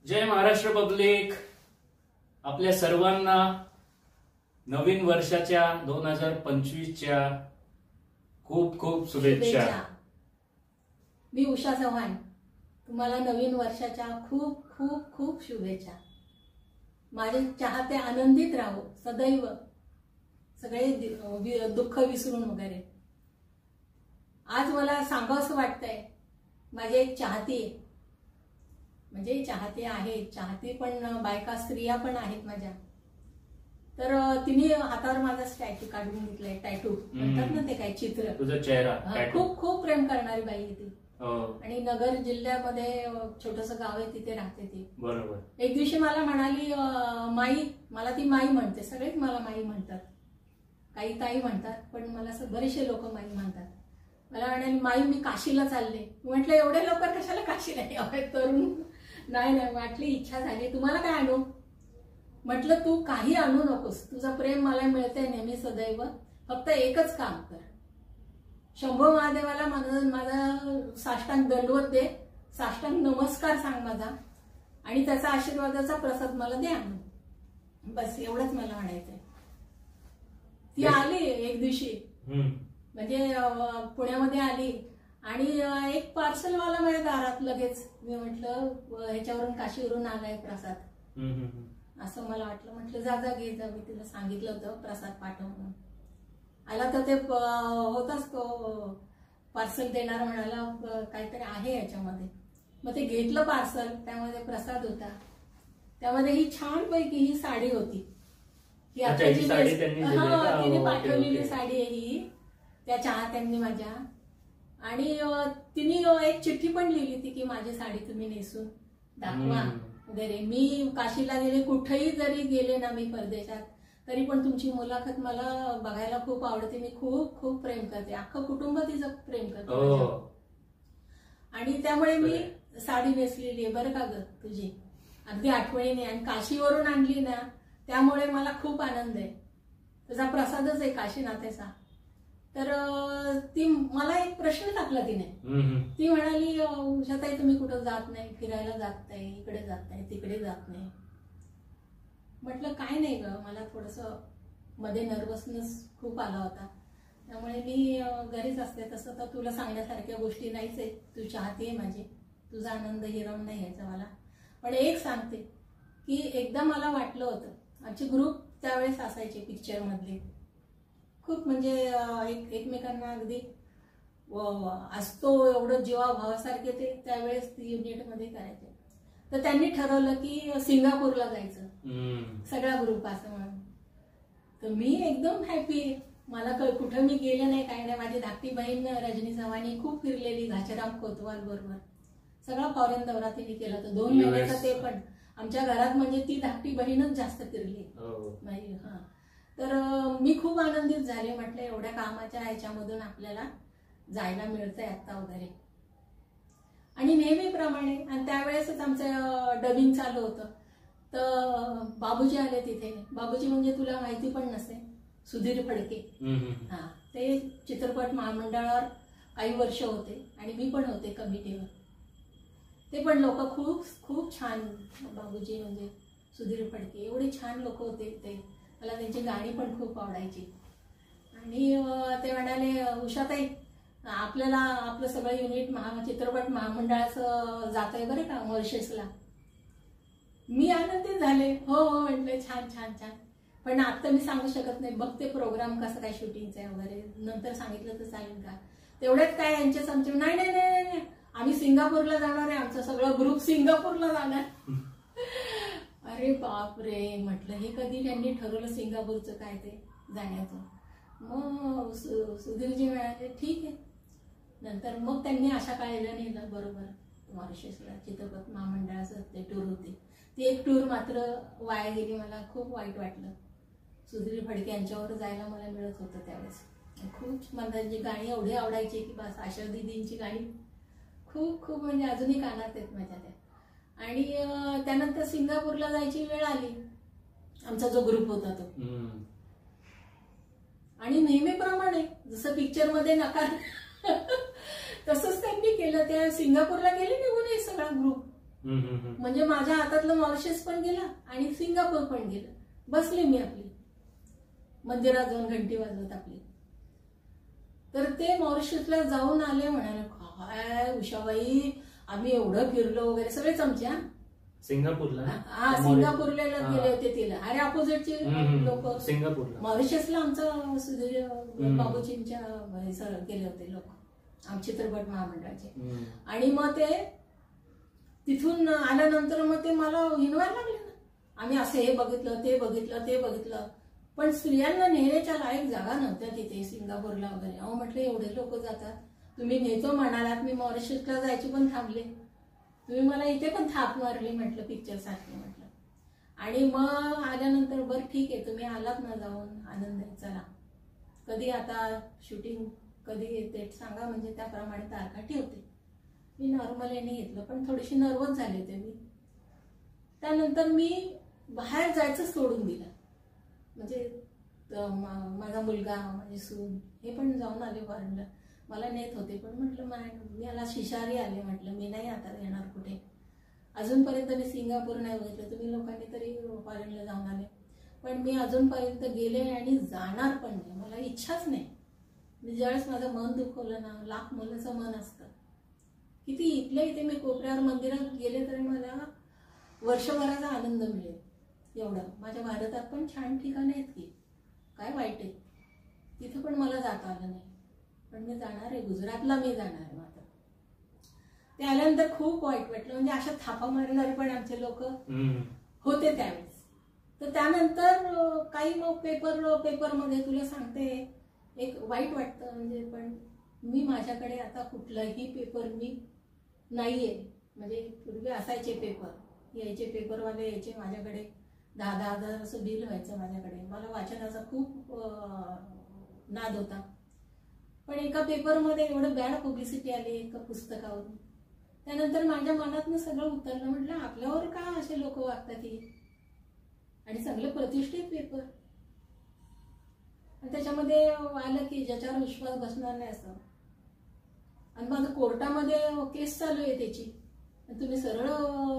जय Maharashtra public. आपल्या सर्वांना नवीन वर्षाच्या 2025च्या खूप खूप शुभेच्छा. मी उषा चव्हाण. तुम्हाला नवीन वर्षाच्या खूप खूप खूप शुभेच्छा. माझे चाहते आनंदित राहो सदैव, सगळे दुःख विसरून वगैरे. आज मला सांगावंसं वाटतंय, माझे एक चाहती आहे, म्हणजे चाहते आहेत, चाहती पण बायका स्त्रिया पण आहेत माझ्या. तर तिने हातावर माझा स्टॅच्यू काढून घेतलाय, टॅटू म्हणतात ना ते, काय चित्र, तुझा चेहरा. खूप खूप प्रेम करणारी बाई आहे ती. आणि नगर जिल्ह्यामध्ये छोटस गाव आहे, तिथे राहते ती. बरोबर. एक दिवशी मला म्हणाली, माई, मला ती माई म्हणते, सगळेच मला माई म्हणतात, काही ताई म्हणतात, पण मला बरेचसे लोक माई म्हणतात. मला म्हणाली, माई मी काशीला चालले. म्हटलं एवढे लवकर कशाला काशीला यावे तरुण? नाही नाही, वाटली इच्छा झाली. तुम्हाला काय आणू? म्हटलं तू काही आणू नकोस, तुझं प्रेम मला मिळतंय नेहमी सदैव. फक्त एकच काम कर, शंभो महादेवाला माझा साष्टांग दंडवत दे, साष्टांग नमस्कार सांग माझा, आणि त्याचा आशीर्वादाचा प्रसाद मला दे आणून. बस एवढंच मला म्हणायचंय. ती आली एक दिवशी, म्हणजे पुण्यामध्ये आली, आणि एक पार्सलवाला माझ्या दारात लगेच. मी म्हटलं ह्याच्यावरून काशीवरून आलाय प्रसाद, असं मला वाटलं. म्हटलं जा जा घे जा, मी तिला सांगितलं होतं प्रसाद पाठव म्हणून. आला तर ते होताच तो पार्सल देणार म्हणाला काहीतरी आहे याच्यामध्ये. मग ते घेतलं पार्सल, त्यामध्ये प्रसाद होता. त्यामध्ये ही छान पैकी ही साडी होती, ही आताची तिने पाठवलेली साडी आहे ही, त्या चाहत्यांनी माझ्या. आणि तिने एक चिठ्ठी पण लिहिली होती की माझी साडी तुम्ही नेसून दाखवा वगैरे. मी काशीला गेले, कुठेही जरी गेले ना मी परदेशात, तरी पण तुमची मुलाखत मला बघायला खूप आवडते. मी खूप खूप प्रेम करते, अख्खं कुटुंब तिचं प्रेम करते. आणि त्यामुळे मी साडी नेसलेली आहे बरं का ग तुझी, अगदी आठवणीने. आणि काशीवरून आणली ना, त्यामुळे मला खूप आनंद आहे. तुझा प्रसादच आहे काशीनाथाचा. तर ती मला एक प्रश्न टाकला तिने. ती म्हणाली, उषाताई तुम्ही कुठं जात नाही, फिरायला जात नाही, इकडे जात नाही, तिकडे जात नाही. म्हटलं काय नाही ग, मला थोडस मध्ये नर्वसनेस खूप आला होता, त्यामुळे मी घरीच असते. तसं तर तुला सांगण्यासारख्या गोष्टी नाहीच आहेत, तू चाहती आहे माझी, तुझा आनंद हिरावून नाही यायचा मला. पण एक सांगते की एकदा मला वाटलं होतं, आमचे ग्रुप त्यावेळेस असायचे पिक्चर मधले, खूप म्हणजे एकमेकांना अगदी असतो एवढं जीवाभावासारखे ते त्यावेळेस युनिटमध्ये करायचे. तर त्यांनी ठरवलं की सिंगापूरला जायचं सगळा ग्रुप असं म्हणून. तर मी एकदम हॅपी, मला कुठं मी गेले नाही, काही नाही. माझी धाकटी बहीण रजनी चव्हाणी खूप फिरलेली, घाचराम कोतवाल बरोबर सगळा फॉरेन दौरा तिने केला होता 2 महिन्याचा. ते पण आमच्या घरात म्हणजे ती धाकटी बहीणच जास्त फिरली. हा, तर मी खूप आनंदित झाले. म्हटलं एवढ्या कामाच्या ह्याच्यामधून आपल्याला जायला मिळतंय आता वगैरे. आणि नेहमीप्रमाणे, आणि त्यावेळेसच आमचं डबिंग चालू होतं, तर बाबूजी आले तिथे. बाबूजी म्हणजे तुला माहिती पण नसेल, सुधीर फडके. हा, ते चित्रपट महामंडळावर काही वर्ष होते, आणि मी पण होते कमिटीवर. ते पण लोक खूप खूप छान, बाबूजी म्हणजे सुधीर फडके, एवढे छान लोक होते ते. मला त्यांची गाणी पण खूप आवडायची. आणि ते म्हणाले, उषाताई आपल्याला आपलं सगळं युनिट चित्रपट महामंडळाचं जात आहे बरं का मॉरिशसला. मी आनंदित झाले. हो हो म्हटलं, छान छान छान. पण आता मी सांगू शकत नाही, बघते प्रोग्राम कसं काय शूटिंगचं आहे वगैरे, नंतर सांगितलं तर चालेल का? तेवढ्यात काय यांच्याच आमचे, नाही नाही नाही नाही, आम्ही सिंगापूरला जाणार आहे, आमचा सगळा ग्रुप सिंगापूरला जाणार. अरे बाप रे, म्हटलं हे कधी त्यांनी ठरवलं सिंगापूरचं काय ते जाण्याचं? मग सुधीरजी म्हणाले ठीक आहे. नंतर मग त्यांनी अशा काळाला नेलं बरोबर मॉरिशसला, चित्रपट महामंडळाचं ते टूर होते. ती एक टूर मात्र वाया गेली, मला खूप वाईट वाटलं. सुधीर फडके यांच्यावर जायला मला मिळत होतं त्यावेळेस. खूप मला त्यांची गाणी एवढी आवडायची की बस. आशा दीदींची गाणी खूप खूप म्हणजे अजूनही कानात आहेत माझ्या त्या. आणि त्यानंतर सिंगापूरला जायची वेळ आली, आमचा जो ग्रुप होता तो. आणि नेहमीप्रमाणे जसं पिक्चर मध्ये नकार तसंच त्यांनी केलं. त्या सिंगापूरला गेले निघून हे सगळा ग्रुप. म्हणजे माझ्या हातातलं मॉरिशस पण गेलं आणि सिंगापूर पण गेलं. बसले मी आपली मंदिरात जाऊन घंटी वाजवत आपली. तर ते मॉरिशसला जाऊन आले. म्हणाले काय उषाबाई आम्ही एवढं फिरलो वगैरे. सगळे चमचे. सिंगापूरला हा सिंगापूरला गेले होते तिला. अरे अपोजिटचे लोक सिंगापूरला. मॉरिशसला आमचं सुधीर बाबूजींच्या गेले होते लोक, आमचे चित्रपट महामंडळाचे. आणि मग ते तिथून आल्यानंतर मग ते मला हिनवायला लागले ना. आम्ही असे हे बघितलं, ते बघितलं, ते बघितलं. पण स्त्रियांना नेण्याच्या लायक जागा नव्हत्या तिथे सिंगापूरला वगैरे. अहो म्हटलं एवढे लोक जातात, तुम्ही नेतो म्हणालात. मी मॉरिशसला जायची पण थांबले, तुम्ही मला इथे पण थाप मारली म्हटलं पिक्चरसाठी म्हटलं. आणि मग आल्यानंतर बरं ठीक आहे तुम्ही आलात ना जाऊन, आनंद आहे, चला कधी आता शूटिंग कधी येते सांगा, म्हणजे त्याप्रमाणे तारखा ठेवते. मी नॉर्मल याने घेतलं, पण थोडीशी नर्वस झाले होते मी. त्यानंतर मी बाहेर जायचं सोडून दिलं. म्हणजे माझा मुलगा, माझी सून हे पण जाऊन आले फॉरेनला, मला नेत होते. पण म्हटलं मी याला शिशारी आले, म्हटलं मी नाही आता येणार कुठे. अजूनपर्यंत मी सिंगापूर नाही बघितलं, तुम्ही लोकांनी तरी फॉरेनला जाऊन आले, पण मी अजूनपर्यंत गेले आणि जाणार पण नाही, मला इच्छाच नाही. मी ज्यावेळेस माझं मन दुखवलं ना, लाख मुलाचं मन असतं. किती इथल्या इथे मी कोपऱ्यावर मंदिरात गेले तरी मला वर्षभराचा आनंद मिळेल एवढं. माझ्या भारतात पण छान ठिकाणं आहेत की, काय वाईट आहे, तिथं पण मला जाता आलं नाही. पण मी जाणार आहे, गुजरातला मी जाणार आहे. मात्र ते आल्यानंतर खूप वाईट वाटलं. म्हणजे अशा थापा मारणारे पण आमचे लोक होते त्यावेळेस. तर त्यानंतर काही मग पेपरमध्ये तुला सांगते एक वाईट वाटतं. म्हणजे पण मी माझ्याकडे आता कुठलाही पेपर मी नाहीये. म्हणजे पूर्वी असायचे पेपर, यायचे पेपरवाले यायचे माझ्याकडे, 10,000 असं बिल व्हायचं माझ्याकडे. मला वाचनाचा खूप नाद होता. पण एका पेपरमध्ये एवढं बॅड पब्लिसिटी आली एका पुस्तकावरून. त्यानंतर माझ्या मनातनं सगळं उतरलं. म्हटलं आपल्यावर का असे लोक वागतात ही, आणि सगळे प्रतिष्ठित पेपर. आणि त्याच्यामध्ये आलं की ज्याच्यावर विश्वास बसणार नाही असं. आणि माझं कोर्टामध्ये केस चालू आहे त्याची, तुम्ही सरळ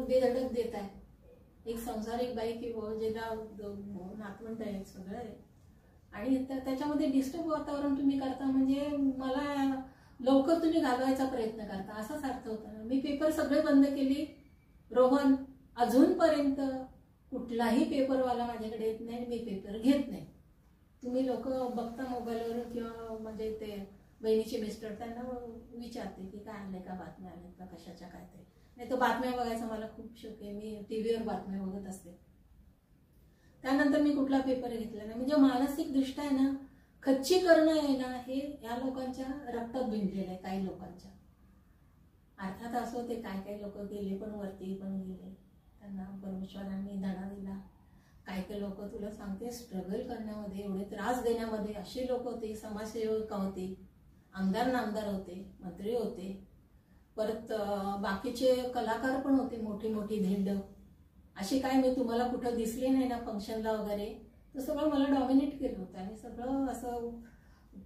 बेधडक देताय. एक संसारिक बाई किंवा ज्याला नातवंड आहे सगळं आहे, आणि त्याच्यामध्ये डिस्टर्ब वातावरण तुम्ही करता. म्हणजे मला लवकर तुम्ही घालवायचा प्रयत्न करता असाच अर्थ होता ना. मी पेपर सगळे बंद केली. रोहन अजूनपर्यंत कुठलाही पेपरवाला माझ्याकडे येत नाही, मी पेपर घेत नाही. तुम्ही लोक बघता मोबाईलवर किंवा म्हणजे ते बहिणीचे मिस्टर त्यांना विचारते की काय आलंय का, बातम्या आल्या का, कशाच्या काय ते. नाही तर बातम्या बघायचा मला खूप शौक आहे, मी टीव्हीवर बातम्या बघत असते. त्यानंतर मी कुठला पेपर घेतला नाही. म्हणजे मानसिक दृष्ट्या आहे ना, खच्चीकरण आहे ना, हे या लोकांच्या रक्तात भिनलेलं आहे. काही लोकांच्या अर्थात असं होते, काय काही लोक गेले पण वरती पण गेले, त्यांना परमेश्वरांनी धडा दिला. काही काही लोक तुला सांगते स्ट्रगल करण्यामध्ये, एवढे त्रास देण्यामध्ये असे लोक होते. समाजसेवक होते, आमदार नामदार होते, मंत्री होते, परत बाकीचे कलाकार पण होते, मोठी मोठी धिंड. असे काय मी तुम्हाला कुठं दिसले नाही ना फंक्शनला वगैरे, तर सगळं मला डॉमिनेट केलं होतं आणि सगळं असं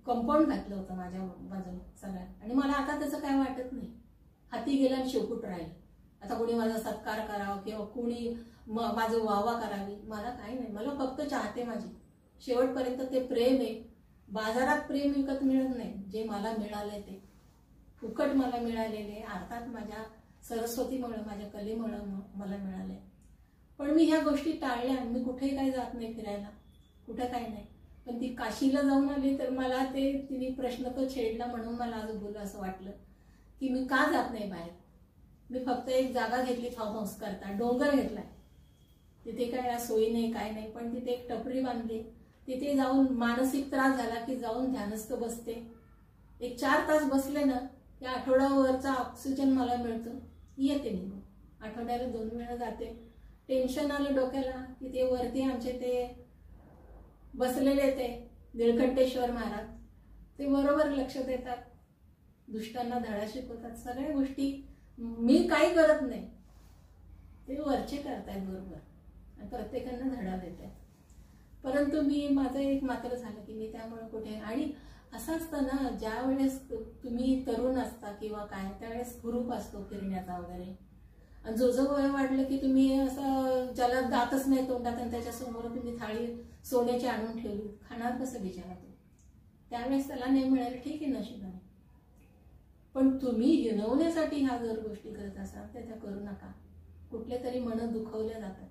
कंपाऊंड घातलं होतं माझ्या बाजूला सगळ्या. आणि मला आता त्याचं काय वाटत नाही. हाती गेला आणि शेपूट राहील. आता कोणी माझा सत्कार करावा किंवा कोणी माझं वावा करावी, मला काही नाही. मला फक्त चाहते माझी शेवटपर्यंत ते प्रेम आहे. बाजारात प्रेम विकत मिळत नाही, जे मला मिळालंय ते फुकट मला मिळालेले, अर्थात माझ्या सरस्वतीमुळे, माझ्या कलेमुळे मला मिळाले. पण मी ह्या गोष्टी टाळल्या. मी कुठेही काही जात नाही फिरायला, कुठं काही नाही. पण ती काशीला जाऊन आली तर मला ते तिने प्रश्न तो छेडला, म्हणून मला आज बोलू असं वाटलं की मी का जात नाही बाहेर. मी फक्त एक जागा घेतली फार्म हाऊस करता, डोंगर घेतलाय, तिथे काय सोयी नाही काय नाही, पण तिथे एक टपरी बांधली. तिथे जाऊन मानसिक त्रास झाला की जाऊन ध्यानस्थ बसते. एक 4 तास बसले ना, त्या आठवड्यावरचा ऑक्सिजन मला मिळतो, येते निघून. आठवड्याला 2 वेळा जाते. टेन्शन आलं डोक्याला की ते वरती आमचे ते बसलेले ते निळकंठेश्वर महाराज, ते बरोबर लक्ष देतात, दुष्टांना धडा शिकवतात. सगळ्या गोष्टी मी काही करत नाही, ते वरचे करतायत बरोबर, आणि प्रत्येकांना धडा देत आहेत. परंतु मी माझं एक मात्र झालं की मी त्यामुळे कुठे. आणि असं असतं ना, ज्या वेळेस तुम्ही तरुण असता किंवा काय, त्यावेळेस ग्रुप असतो फिरण्याचा वगैरे, आणि जो वय वाढलं की तुम्ही असं ज्याला दातच नाही तोंडात आणि त्याच्यासमोर तुम्ही थाळी सोन्याची आणून ठेवली, खाणार कसं बिचारा तो? त्यावेळेस त्याला नाही मिळालं, ठीक आहे, नशिबाने. पण तुम्ही हिणवण्यासाठी ह्या जर गोष्टी करत असाल तर त्या करू नका. कुठले तरी मन दुखवल्या जातात.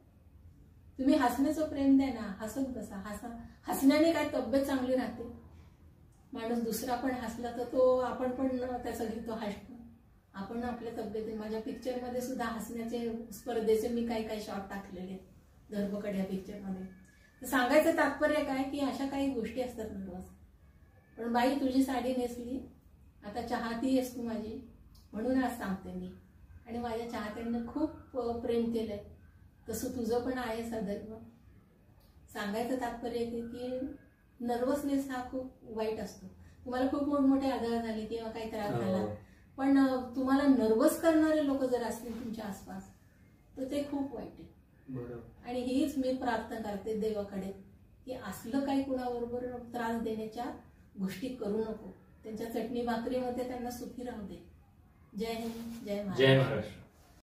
तुम्ही हसण्याचं प्रेम द्या ना, हसत बसा. हसण्याने काय तब्येत चांगली राहते. माणूस दुसरा पण हसला तर तो आपण पण त्याचं घेतो, हसतो. आपण आपल्या तब्येती. माझ्या पिक्चरमध्ये सुद्धा हसण्याचे स्पर्धेचे मी काही शॉट टाकलेले धरपकड या पिक्चरमध्ये. तर सांगायचं तात्पर्य काय की अशा काही गोष्टी असतात रोज. पण बाई तुझी साडी नेसली, आता चाहती आहेस तू माझी, म्हणून आज सांगते मी. आणि माझ्या चाहत्यांना खूप प्रेम केलंय, तसं तुझं पण आहे सदैव. सांगायचं तात्पर्य की नर्वसनेस हा खूप वाईट असतो. तुम्हाला खूप मोठमोठे आजार झाले किंवा काही त्रास झाला, पण तुम्हाला नर्वस करणारे लोक जर असतील तुमच्या आसपास तर ते खूप वाईट आहे. आणि हीच मी प्रार्थना करते देवाकडे की असलं काही कुणाबरोबर त्रास देण्याच्या गोष्टी करू नको. त्यांच्या चटणी भाकरीमध्ये त्यांना सुखी राहू दे. जय हिंद, जय महाराष्ट्र.